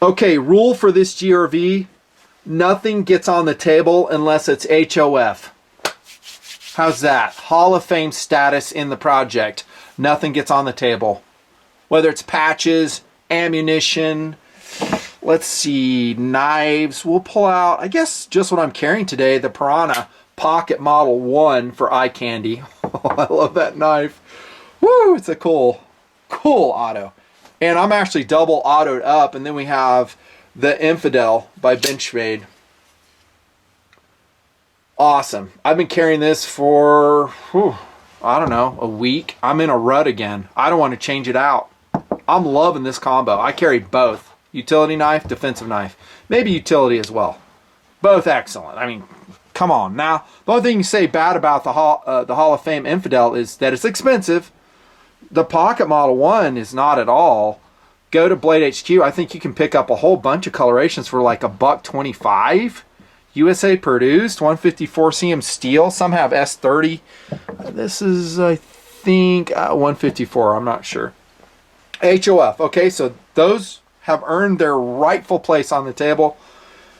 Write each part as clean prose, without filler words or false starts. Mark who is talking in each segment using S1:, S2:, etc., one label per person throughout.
S1: Okay, rule for this GRV, nothing gets on the table unless it's HOF. How's that? Hall of Fame status in the project. Nothing gets on the table. Whether it's patches, ammunition, let's see, knives. We'll pull out, I guess, just what I'm carrying today, the Piranha Pocket Model 1 for eye candy. I love that knife. Woo, it's a cool auto. And I'm actually double autoed up, and then we have the Infidel by Benchmade. Awesome. I've been carrying this for, I don't know, a week. I'm in a rut again. I don't want to change it out. I'm loving this combo. I carry both. Utility knife, defensive knife. Maybe utility as well. Both excellent. I mean, come on. Now, the only thing you say bad about the Hall of Fame Infidel is that it's expensive. The Pocket Model 1 is not at all. Go to Blade HQ. I think you can pick up a whole bunch of colorations for like $1.25. USA produced, 154 cm steel. Some have S30. This is, I think, 154. I'm not sure. HOF. Okay, so those have earned their rightful place on the table.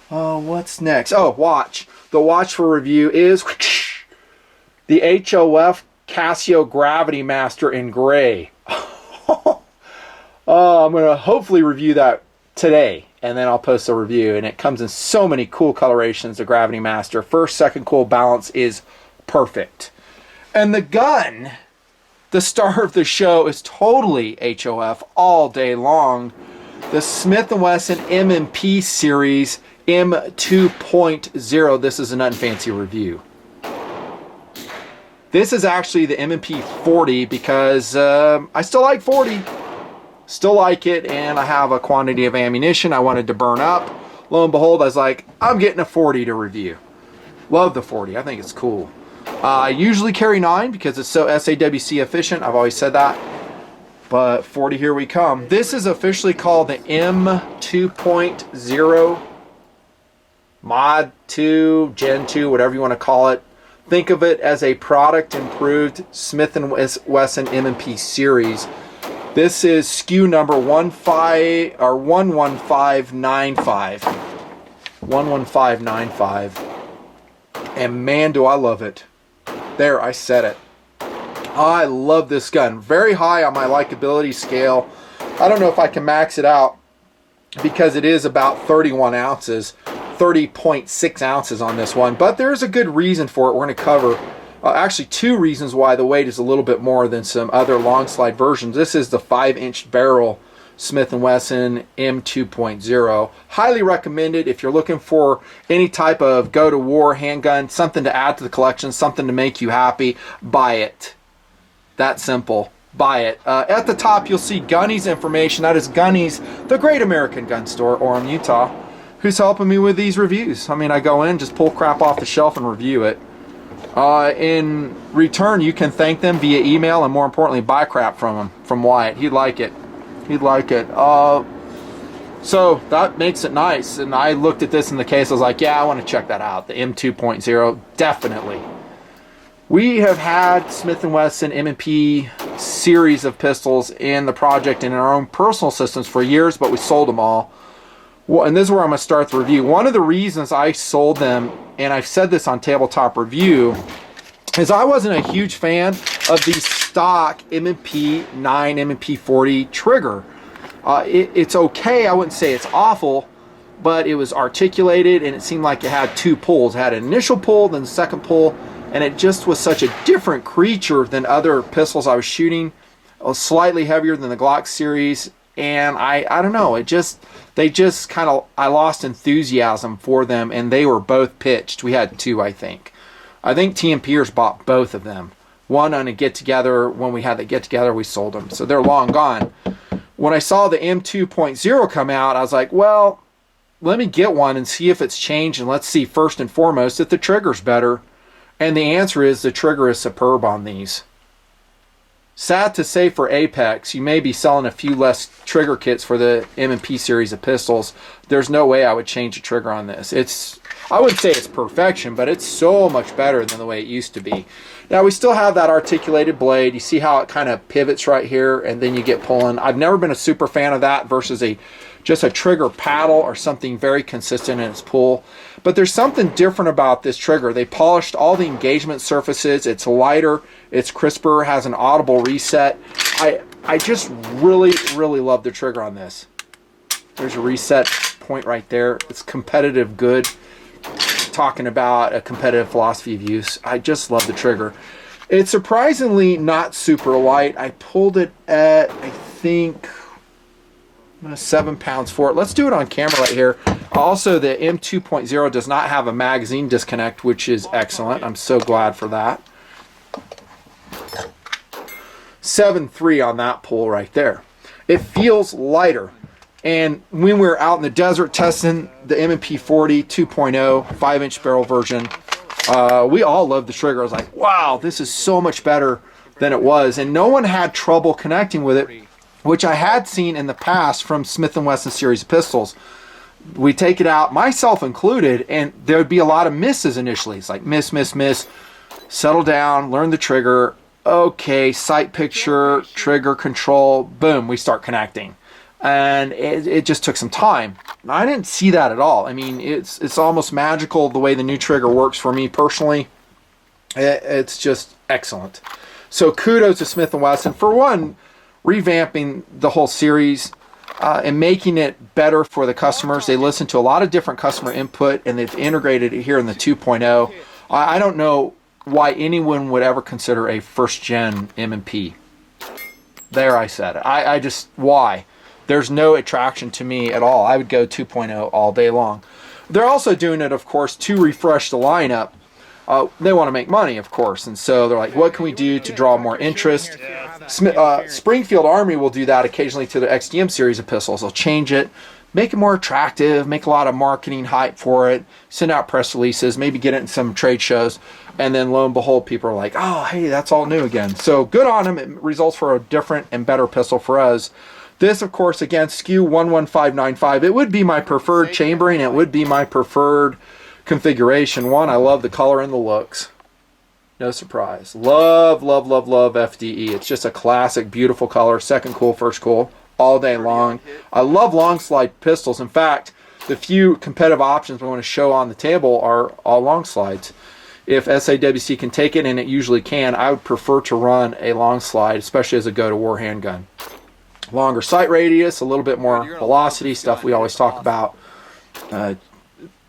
S1: What's next? Oh, watch. The watch for review is the HOF Casio Gravity Master in gray. I'm going to hopefully review that today, and then I'll post a review. And it comes in so many cool colorations, the Gravity Master. First, second cool balance is perfect. And the gun, the star of the show, is totally HOF all day long. The Smith and Wesson M&P Series M2.0. This is a Nut and Fancy review. This is actually the M&P40 because I still like 40. Still like it, and I have a quantity of ammunition I wanted to burn up. Lo and behold, I was like, I'm getting a 40 to review. Love the 40. I think it's cool. I usually carry 9 because it's so SAWC efficient. I've always said that. But 40, here we come. This is officially called the M2.0 Mod 2, Gen 2, whatever you want to call it. Think of it as a product improved Smith and Wesson M&P Series. This is SKU number 11595. 11595. And man, do I love it. There, I said it. I love this gun. Very high on my likability scale. I don't know if I can max it out because it is about 31 ounces. 30.6 ounces on this one. But there's a good reason for it. We're going to cover actually 2 reasons why the weight is a little bit more than some other long slide versions. This is the 5-inch barrel Smith and Wesson M2.0. Highly recommended if you're looking for any type of go-to-war handgun, something to add to the collection, something to make you happy. Buy it. That simple. Buy it. At the top, you'll see Gunny's information. That is Gunny's, the Great American Gun Store, Orem, Utah, who's helping me with these reviews. I mean, I go in, just pull crap off the shelf and review it. In return, you can thank them via email and, more importantly, buy crap from them, from Wyatt. He'd like it. He'd like it. So that makes it nice. And I looked at this in the case. I was like, yeah, I want to check that out. The M2.0, definitely. We have had Smith and Wesson M&P series of pistols in the project and in our own personal systems for years, but we sold them all. Well, and this is where I'm going to start the review. One of the reasons I sold them, and I've said this on Tabletop Review, is I wasn't a huge fan of the stock M&P 9 M&P40 trigger. It's okay. I wouldn't say it's awful, but it was articulated and it seemed like it had 2 pulls. It had an initial pull, then the second pull, and it just was such a different creature than other pistols I was shooting. It was slightly heavier than the Glock series, and I don't know, they just kind of, I lost enthusiasm for them, and they were both pitched. We had 2, I think. I think TMPers bought both of them. One on a get-together. When we had the get-together, we sold them. So they're long gone. When I saw the M2.0 come out, I was like, well, let me get one and see if it's changed, and let's see first and foremost if the trigger's better. And the answer is the trigger is superb on these. Sad to say for Apex, you may be selling a few less trigger kits for the M&P series of pistols. There's no way I would change the trigger on this. I wouldn't say it's perfection, but it's so much better than the way it used to be. Now we still have that articulated blade. You see how it kind of pivots right here, and then you get pulling. I've never been a super fan of that versus just a trigger paddle or something very consistent in its pull. But there's something different about this trigger. They polished all the engagement surfaces. It's lighter, it's crisper, has an audible reset. I just really, really love the trigger on this. There's a reset point right there. It's competitive good. Talking about a competitive philosophy of use. I just love the trigger. It's surprisingly not super light. I pulled it at, I think, 7 pounds for it. Let's do it on camera right here. Also, the M2.0 does not have a magazine disconnect, which is excellent. I'm so glad for that. 7.3 on that pull right there. It feels lighter. And when we were out in the desert testing the M&P40 2.0 5-inch barrel version, we all loved the trigger. I was like, wow, this is so much better than it was. And no one had trouble connecting with it, which I had seen in the past from Smith and Wesson series of pistols. We take it out, myself included, and there would be a lot of misses initially. It's like miss, miss, miss, settle down, learn the trigger. Okay, sight picture, trigger control, boom, we start connecting. And it just took some time. I didn't see that at all. I mean, it's almost magical the way the new trigger works for me personally. It's just excellent. So kudos to Smith and Wesson for one, revamping the whole series and making it better for the customers. They listened to a lot of different customer input, and they've integrated it here in the 2.0. I don't know why anyone would ever consider a first-gen M&P. There, I said it. I just, why? There's no attraction to me at all. I would go 2.0 all day long. They're also doing it, of course, to refresh the lineup. They want to make money, of course, and so they're like, what can we do to draw more interest? Springfield Army will do that occasionally to the XDM series of pistols. They'll change it, make it more attractive, make a lot of marketing hype for it, send out press releases, maybe get it in some trade shows, and then lo and behold, people are like, oh, hey, that's all new again. So good on them. It results for a different and better pistol for us. This, of course, again, SKU 11595. It would be my preferred chambering. It would be my preferred configuration. One, I love the color and the looks. No surprise. Love, love, love, love FDE. It's just a classic, beautiful color. Second cool, first cool, all day long. I love long slide pistols. In fact, the few competitive options we want to show on the table are all long slides. If SAWC can take it, and it usually can, I would prefer to run a long slide, especially as a go-to-war handgun. Longer sight radius, a little bit more velocity, stuff we always talk about,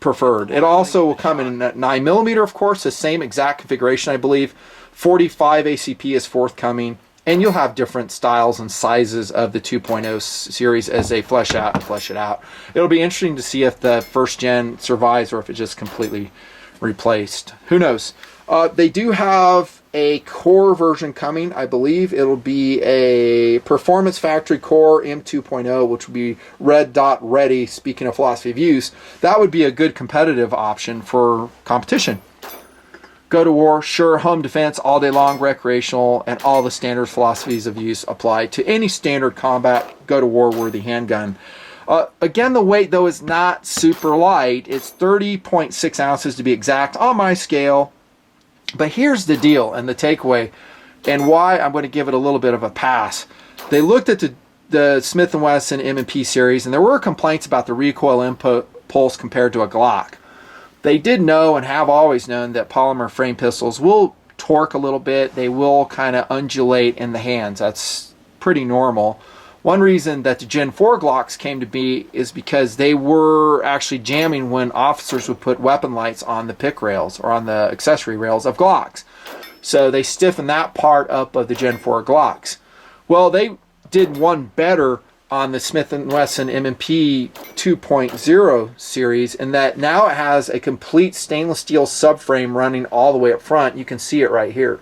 S1: preferred. It also will come in at 9mm, of course, the same exact configuration, I believe. 45 ACP is forthcoming, and you'll have different styles and sizes of the 2.0 series as they flesh it out. It'll be interesting to see if the first gen survives or if it just completely replaced. Who knows? They do have a core version coming. I believe it'll be a Performance Factory Core M2.0, which will be red dot ready. Speaking of philosophy of use, that would be a good competitive option for competition. Go to war, sure, home defense all day long, recreational, and all the standard philosophies of use apply to any standard combat, go to war worthy handgun. Again, the weight, though, is not super light. It's 30.6 ounces to be exact on my scale. But here's the deal and the takeaway, and why I'm going to give it a little bit of a pass. They looked at the Smith and Wesson M&P series, and there were complaints about the recoil impulse compared to a Glock. They did know and have always known that polymer frame pistols will torque a little bit. They will kind of undulate in the hands. That's pretty normal. One reason that the Gen 4 Glocks came to be is because they were actually jamming when officers would put weapon lights on the pick rails or on the accessory rails of Glocks. So they stiffened that part up of the Gen 4 Glocks. Well, they did one better on the Smith and Wesson M&P 2.0 series in that now it has a complete stainless steel subframe running all the way up front. You can see it right here.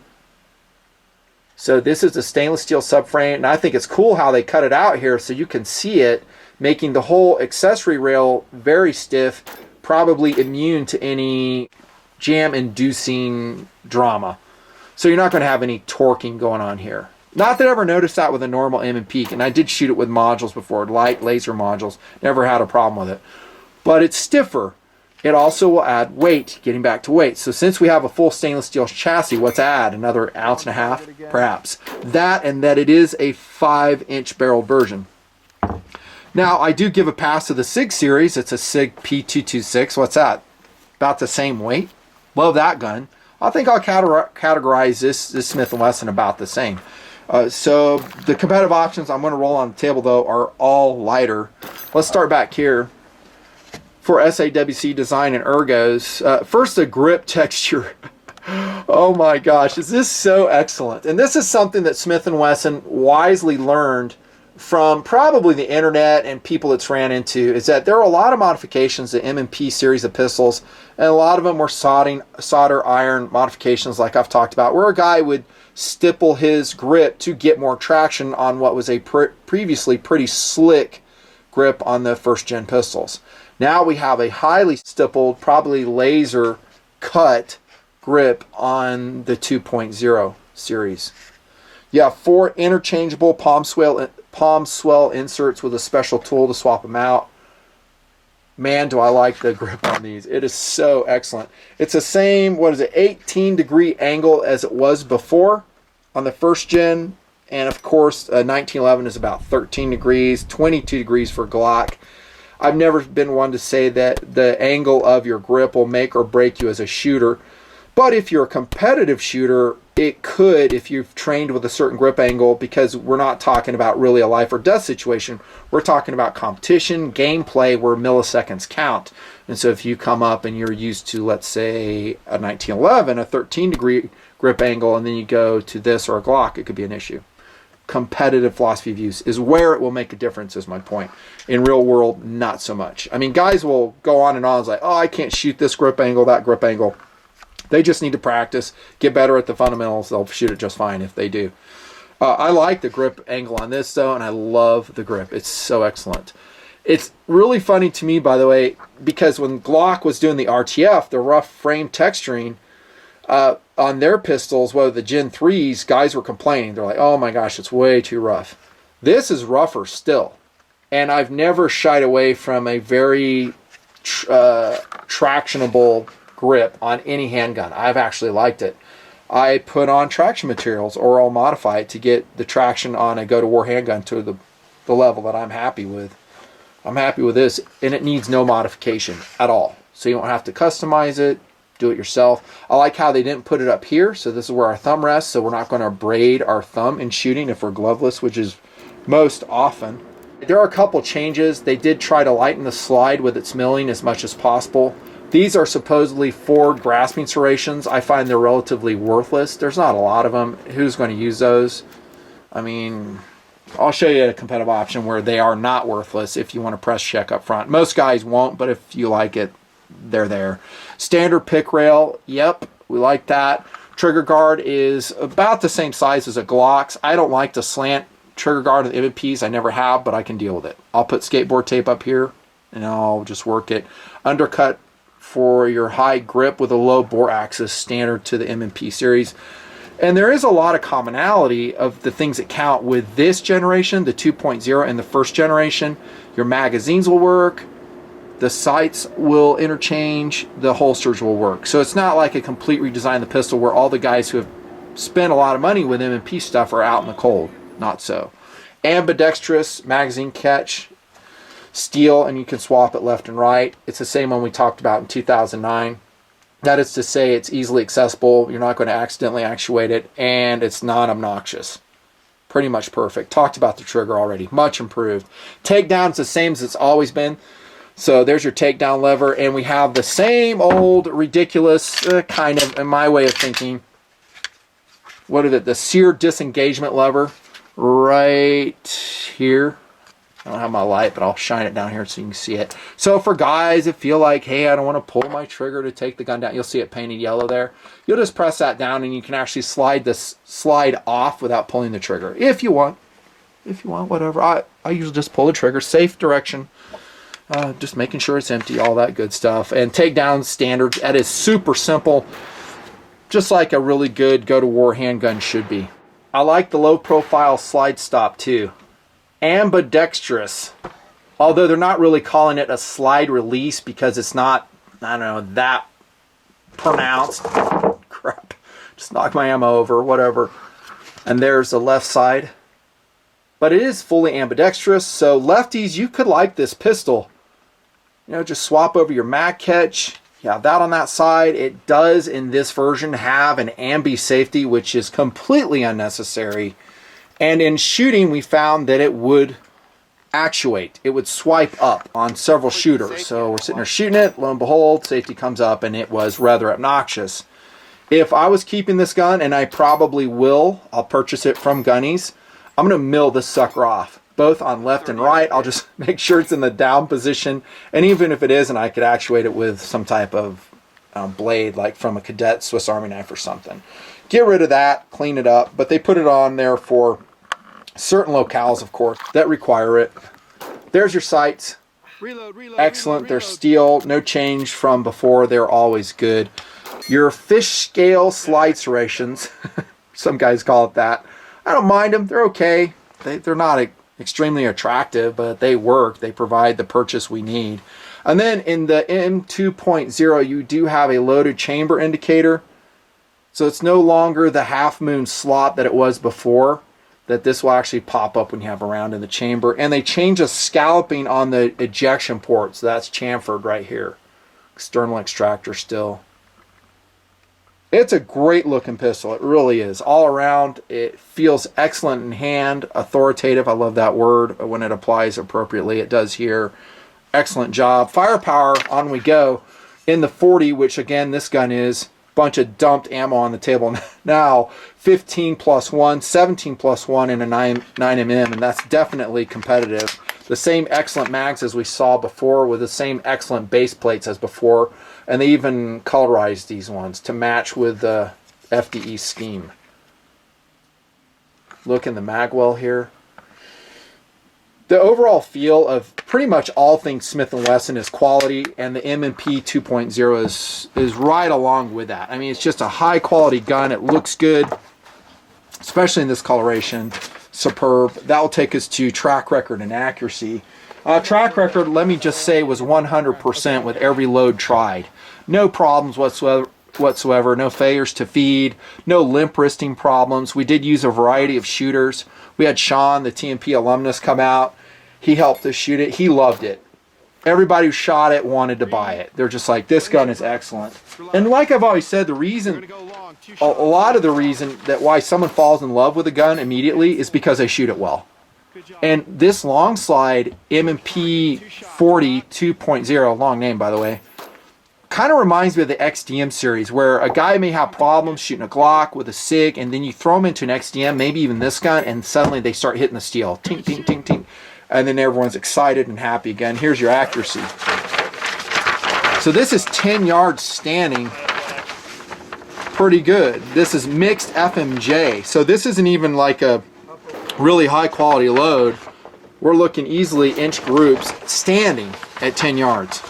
S1: So this is a stainless steel subframe, and I think it's cool how they cut it out here so you can see it, making the whole accessory rail very stiff, probably immune to any jam-inducing drama. So you're not going to have any torquing going on here. Not that I ever noticed that with a normal M&P, and I did shoot it with modules before, light laser modules, never had a problem with it. But it's stiffer, It also will add weight, getting back to weight. So since we have a full stainless steel chassis, what's add? Another 1.5 ounces, perhaps. That, and that it is a 5-inch barrel version. Now, I do give a pass to the SIG series. It's a SIG P226. What's that? About the same weight. Love that gun. I think I'll categorize this Smith and Wesson about the same. So the competitive options I'm going to roll on the table, though, are all lighter. Let's start back here. For SAWC design and ergos, first the grip texture. Oh my gosh, is this so excellent? And this is something that Smith and Wesson wisely learned from probably the internet and people it's ran into, is that there are a lot of modifications to M&P series of pistols, and a lot of them were solder iron modifications like I've talked about, where a guy would stipple his grip to get more traction on what was a previously pretty slick grip on the first gen pistols. Now we have a highly stippled, probably laser cut grip on the 2.0 series. You have 4 interchangeable palm swell inserts with a special tool to swap them out. Man, do I like the grip on these. It is so excellent. It's the same, 18-degree angle as it was before on the first gen. And of course, 1911 is about 13 degrees, 22 degrees for Glock. I've never been one to say that the angle of your grip will make or break you as a shooter. But if you're a competitive shooter, it could if you've trained with a certain grip angle, because we're not talking about really a life or death situation. We're talking about competition, gameplay, where milliseconds count. And so if you come up and you're used to, let's say, a 1911, a 13-degree grip angle, and then you go to this or a Glock, it could be an issue. Competitive philosophy of use is where it will make a difference, is my point. In real world, not so much. I mean, guys will go on and on. It's like, oh, I can't shoot this grip angle, that grip angle. They just need to practice, get better at the fundamentals. They'll shoot it just fine if they do. I like the grip angle on this, though, and I love the grip. It's so excellent. It's really funny to me, by the way, because when Glock was doing the RTF, the rough frame texturing, on their pistols, whether the Gen 3s, guys were complaining. They're like, oh my gosh, it's way too rough. This is rougher still. And I've never shied away from a very tractionable grip on any handgun. I've actually liked it. I put on traction materials, or I'll modify it to get the traction on a go-to-war handgun to the level that I'm happy with. I'm happy with this, and it needs no modification at all. So you don't have to customize it. Do it yourself. I like how they didn't put it up here, so this is where our thumb rests, so we're not going to braid our thumb in shooting if we're gloveless, which is most often. There are a couple changes. They did try to lighten the slide with its milling as much as possible. These are supposedly forward grasping serrations. I find they're relatively worthless. There's not a lot of them. Who's going to use those? I mean, I'll show you a competitive option where they are not worthless if you want to press check up front. Most guys won't, but if you like it, they're there. Standard pick rail, yep, we like that. Trigger guard is about the same size as a Glock's. I don't like the slant trigger guard of the M&Ps. I never have, but I can deal with it. I'll put skateboard tape up here, and I'll just work it. Undercut for your high grip with a low bore axis, standard to the M&P series. And there is a lot of commonality of the things that count with this generation, the 2.0 and the first generation. Your magazines will work. The sights will interchange, the holsters will work. So it's not like a complete redesign of the pistol where all the guys who have spent a lot of money with M&P stuff are out in the cold. Not so. Ambidextrous magazine catch, steel, and you can swap it left and right. It's the same one we talked about in 2009. That is to say, it's easily accessible. You're not going to accidentally actuate it, and it's non-obnoxious. Pretty much perfect. Talked about the trigger already. Much improved. Takedown's the same as it's always been. So there's your takedown lever, and we have the same old ridiculous kind of, in my way of thinking, what is it, the sear disengagement lever right here. I don't have my light, but I'll shine it down here so you can see it. So for guys that feel like, hey, I don't want to pull my trigger to take the gun down, you'll see it painted yellow there. You'll just press that down, and you can actually slide off without pulling the trigger. If you want, whatever. I usually just pull the trigger, safe direction. Just making sure it's empty, all that good stuff. And takedown standard, that is super simple, just like a really good go-to-war handgun should be. I like the low-profile slide stop too. Ambidextrous, although they're not really calling it a slide release because it's not I don't know, that pronounced. Crap. Just knocked my ammo over, whatever. And there's the left side. But it is fully ambidextrous, so lefties, you could like this pistol. You know, just swap over your mag catch. You have that on that side. It does, in this version, have an ambi safety, which is completely unnecessary. And in shooting, we found that it would actuate. It would swipe up on several shooters. So we're sitting there shooting it, lo and behold, safety comes up, and it was rather obnoxious. If I was keeping this gun, and I probably will, I'll purchase it from Gunnies, I'm going to mill this sucker off, both on left and right. I'll just make sure it's in the down position, and even if it isn't, I could actuate it with some type of blade, like from a cadet Swiss Army knife or something. Get rid of that, clean it up, but they put it on there for certain locales, of course, that require it. There's your sights. Excellent. They're steel, no change from before. They're always good. Your fish scale slide serrations, some guys call it that. I don't mind them. They're okay. They're not extremely attractive, but they work. They provide the purchase we need. And then in the M2.0, you do have a loaded chamber indicator. So it's no longer the half moon slot that it was before, that this will actually pop up when you have a round in the chamber. And they change the scalloping on the ejection port. So that's chamfered right here. External extractor still. It's a great looking pistol. It really is. All around, it feels excellent in hand. Authoritative. I love that word when it applies appropriately. It does here. Excellent job. Firepower, on we go. In the 40, which again, this gun is. Bunch of dumped ammo on the table now. 15 plus 1, 17 plus 1 in a 9mm, and that's definitely competitive. The same excellent mags as we saw before, with the same excellent base plates as before, and they even colorized these ones to match with the FDE scheme. Look in the mag well here. The overall feel of pretty much all things Smith and Wesson is quality, and the M&P 2.0 is right along with that. I mean, it's just a high quality gun. It looks good, especially in this coloration. Superb. That will take us to track record and accuracy. Track record, let me just say, was 100% with every load tried. No problems whatsoever. No failures to feed. No limp wristing problems. We did use a variety of shooters. We had Sean, the TMP alumnus, come out. He helped us shoot it. He loved it. Everybody who shot it wanted to buy it. They're just like, this gun is excellent. And like I've always said, the reason, a lot of the reason that why someone falls in love with a gun immediately is because they shoot it well. And this long slide M&P40 2.0, long name by the way, kind of reminds me of the XDM series, where a guy may have problems shooting a Glock with a SIG, and then you throw them into an XDM, maybe even this gun, and suddenly they start hitting the steel. Tink, tink, tink, tink. And then everyone's excited and happy again. Here's your accuracy. So this is 10 yards standing. Pretty good. This is mixed FMJ. So this isn't even like a really high quality load. We're looking easily inch groups standing at 10 yards.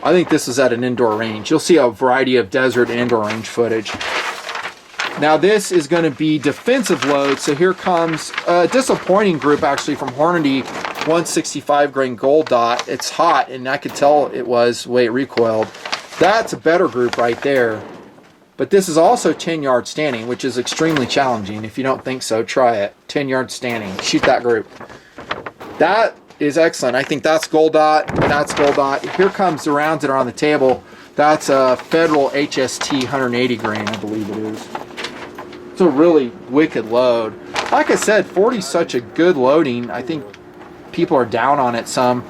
S1: I think this is at an indoor range. You'll see a variety of desert and indoor range footage. Now this is going to be defensive load, so here comes a disappointing group actually from Hornady 165 grain gold dot. It's hot, and I could tell it was the way it recoiled. That's a better group right there. But this is also 10 yards standing, which is extremely challenging. If you don't think so, try it. 10 yards standing. Shoot that group. That is excellent. I think that's gold dot. That's gold dot. Here comes the rounds that are on the table. That's a Federal HST 180 grain, I believe it is. It's a really wicked load. Like I said, 40 is such a good loading. I think people are down on it some.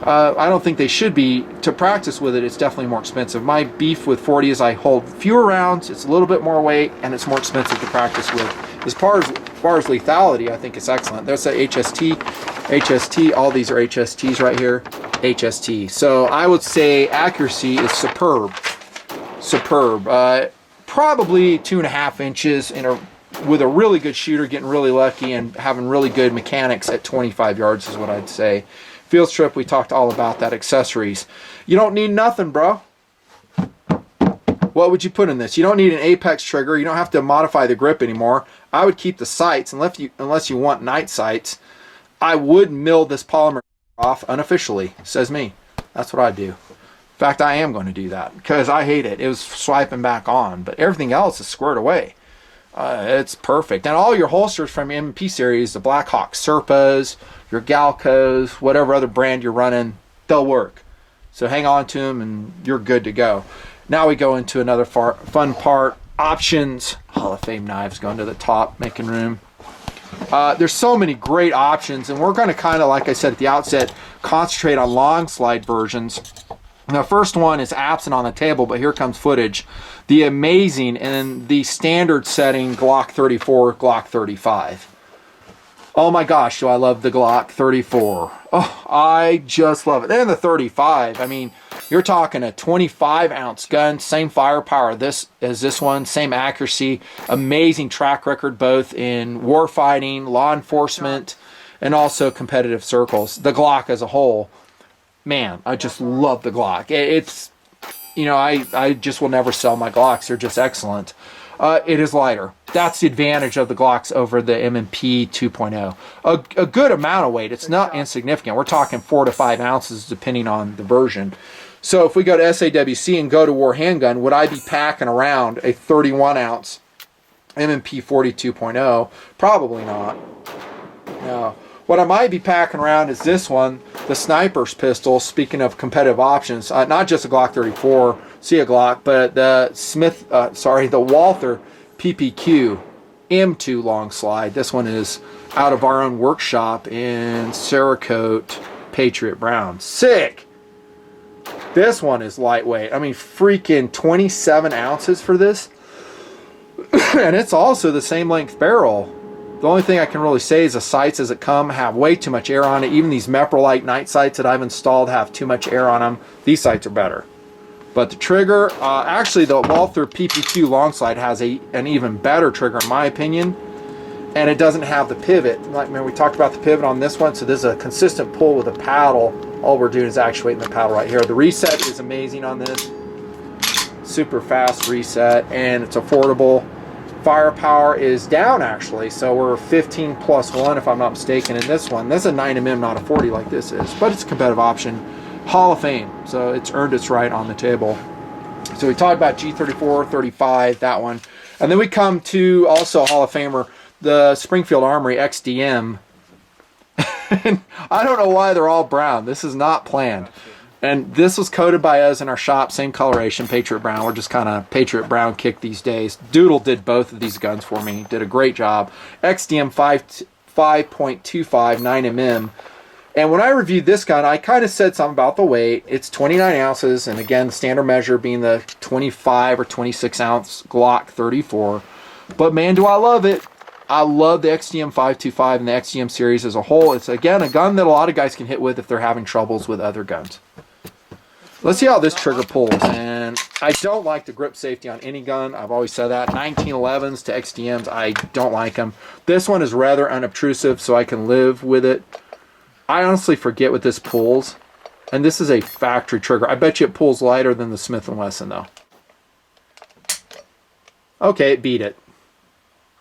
S1: I don't think they should be. To practice with it, it's definitely more expensive. My beef with 40 is I hold fewer rounds, it's a little bit more weight, and it's more expensive to practice with. As far as lethality, I think it's excellent. There's a HST, all these are HSTs right here, HST. So I would say accuracy is superb. Probably 2.5 inches with a really good shooter, getting really lucky and having really good mechanics at 25 yards is what I'd say. Field strip, we talked all about that. Accessories. You don't need nothing, bro. What would you put in this? You don't need an apex trigger. You don't have to modify the grip anymore. I would keep the sights unless you want night sights. I would mill this polymer off unofficially, says me. That's what I do. In fact, I am going to do that because I hate it. It was swiping back on, but everything else is squared away. It's perfect. And all your holsters from M&P Series, the Blackhawk Serpas, your Galcos, whatever other brand you're running, they'll work. So hang on to them and you're good to go. Now we go into another fun part, options. Hall of Fame knives going to the top, making room. There's so many great options, and we're going to kind of, like I said at the outset, concentrate on long slide versions. The first one is absent on the table, but here comes footage. The amazing and the standard setting Glock 34, Glock 35. Oh my gosh, do I love the Glock 34. Oh, I just love it. And the 35, I mean, you're talking a 25-ounce gun, same firepower as this one, same accuracy, amazing track record both in warfighting, law enforcement, and also competitive circles. The Glock as a whole, man, I just love the Glock. It's, you know, I just will never sell my Glocks. They're just excellent. It is lighter. That's the advantage of the Glocks over the M&P 2.0. A good amount of weight. It's not insignificant. We're talking 4 to 5 ounces depending on the version. So if we go to SAWC and go to war handgun, would I be packing around a 31-ounce M&P40 2.0? Probably not. No. What I might be packing around is this one, the sniper's pistol. Speaking of competitive options, not just a Glock 34, see a Glock, but the the Walther PPQ M2 long slide. This one is out of our own workshop in Cerakote Patriot Brown. Sick! This one is lightweight. I mean, freaking 27 ounces for this. And it's also the same length barrel. The only thing I can really say is the sights as it come have way too much air on it. Even these Meprolite night sights that I've installed have too much air on them. These sights are better. But the trigger, actually the Walther PPQ long slide has an even better trigger in my opinion. And it doesn't have the pivot. Like, remember we talked about the pivot on this one, so there's a consistent pull with a paddle. All we're doing is actuating the paddle right here. The reset is amazing on this. Super fast reset, and it's affordable. Firepower is down actually, so we're 15 plus 1 if I'm not mistaken in this one. This is a 9mm, not a 40 like this is, but it's a competitive option. Hall of Fame, so it's earned its right on the table. So we talked about G34, 35, that one. And then we come to also Hall of Famer, the Springfield Armory XDM. I don't know why they're all brown. This is not planned. And this was coated by us in our shop, same coloration, Patriot Brown. We're just kind of Patriot Brown kick these days. Doodle did both of these guns for me. Did a great job. XDM 5.25 9mm. And when I reviewed this gun, I kind of said something about the weight. It's 29 ounces, and again, standard measure being the 25 or 26 ounce Glock 34. But man, do I love it. I love the XDM 525 and the XDM series as a whole. It's, again, a gun that a lot of guys can hit with if they're having troubles with other guns. Let's see how this trigger pulls. And I don't like the grip safety on any gun. I've always said that. 1911s to XDMs, I don't like them. This one is rather unobtrusive, so I can live with it. I honestly forget what this pulls. And this is a factory trigger. I bet you it pulls lighter than the Smith and Wesson, though. Okay, it beat it.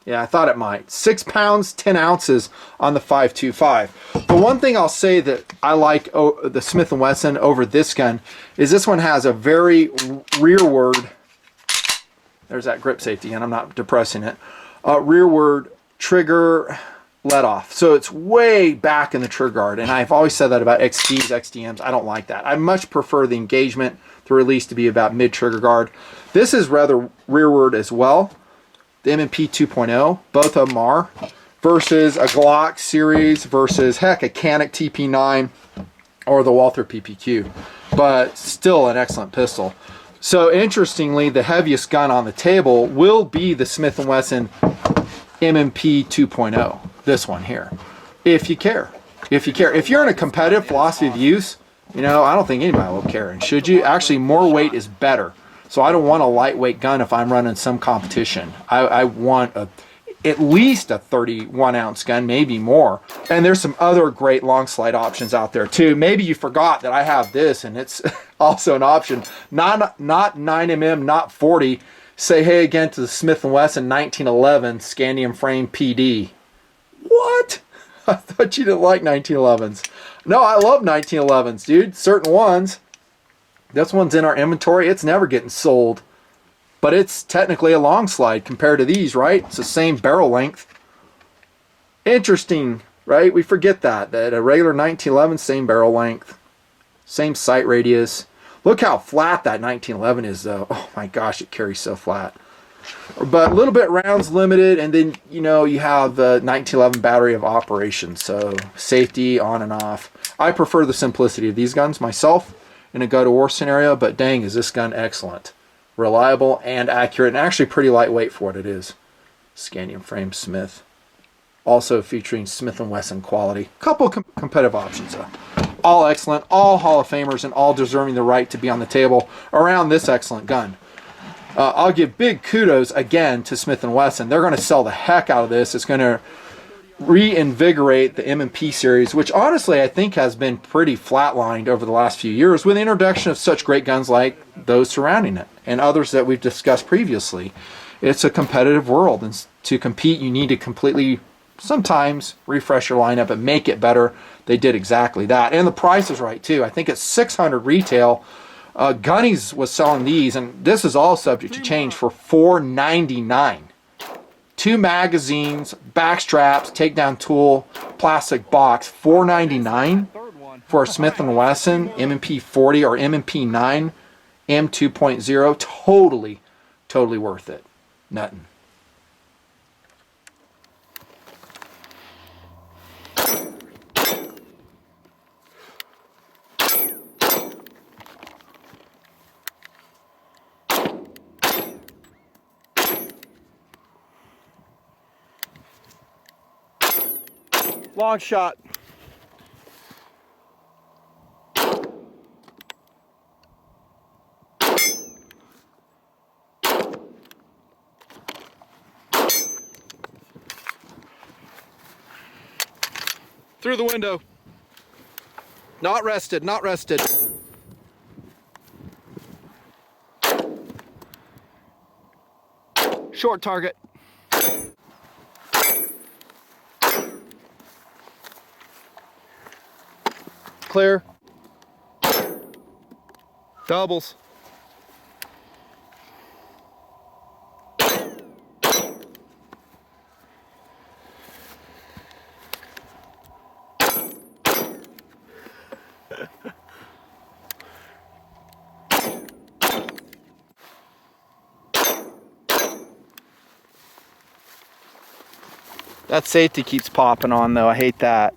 S1: Yeah, I thought it might. 6 pounds, 10 ounces on the 525. The one thing I'll say that I like the Smith & Wesson over this gun is this one has a very rearward, there's that grip safety, and I'm not depressing it, rearward trigger let off. So it's way back in the trigger guard, and I've always said that about XDs, XDMs. I don't like that. I much prefer the engagement, the release to be about mid trigger guard. This is rather rearward as well. The M&P 2.0, both of them are, versus a Glock series versus, heck, a Canik TP9 or the Walther PPQ, but still an excellent pistol. So interestingly, the heaviest gun on the table will be the Smith & Wesson M&P 2.0, this one here, if you care. If you care. If you're in a competitive philosophy of use, you know, I don't think anybody will care. And should you? Actually, more weight is better. So I don't want a lightweight gun if I'm running some competition. I want at least a 31-ounce gun, maybe more. And there's some other great long slide options out there too. Maybe you forgot that I have this, and it's also an option. Not 9mm, not 40. Say hey again to the Smith & Wesson 1911 Scandium frame PD. What? I thought you didn't like 1911s. No, I love 1911s, dude. Certain ones. This one's in our inventory. It's never getting sold, but it's technically a long slide compared to these, right? It's the same barrel length. Interesting, right? We forget that a regular 1911, same barrel length, same sight radius. Look how flat that 1911 is, though. Oh my gosh, it carries so flat. But a little bit rounds limited, and then, you know, you have the 1911 battery of operation, so safety on and off. I prefer the simplicity of these guns myself in a go-to-war scenario, but dang, is this gun excellent. Reliable and accurate, and actually pretty lightweight for what it is. Scandium frame Smith. Also featuring Smith and Wesson quality. Couple competitive options, though. All excellent, all Hall of Famers, and all deserving the right to be on the table around this excellent gun. I'll give big kudos again to Smith and Wesson. They're going to sell the heck out of this. It's going to reinvigorate the M&P series, which honestly I think has been pretty flatlined over the last few years with the introduction of such great guns like those surrounding it and others that we've discussed previously. It's a competitive world, and to compete you need to completely sometimes refresh your lineup and make it better. They did exactly that, and the price is right too. I think it's $600 retail. Gunny's was selling these, and this is all subject to change, for $499. 2 magazines, back straps, takedown tool, plastic box, $499 for a Smith and Wesson M&P40 or M&P9 M2.0. Totally worth it. Nothing.
S2: Long shot.
S1: Through the window. Not rested, not rested. Short target. Clear. Doubles.
S2: That safety keeps popping on though. I hate that.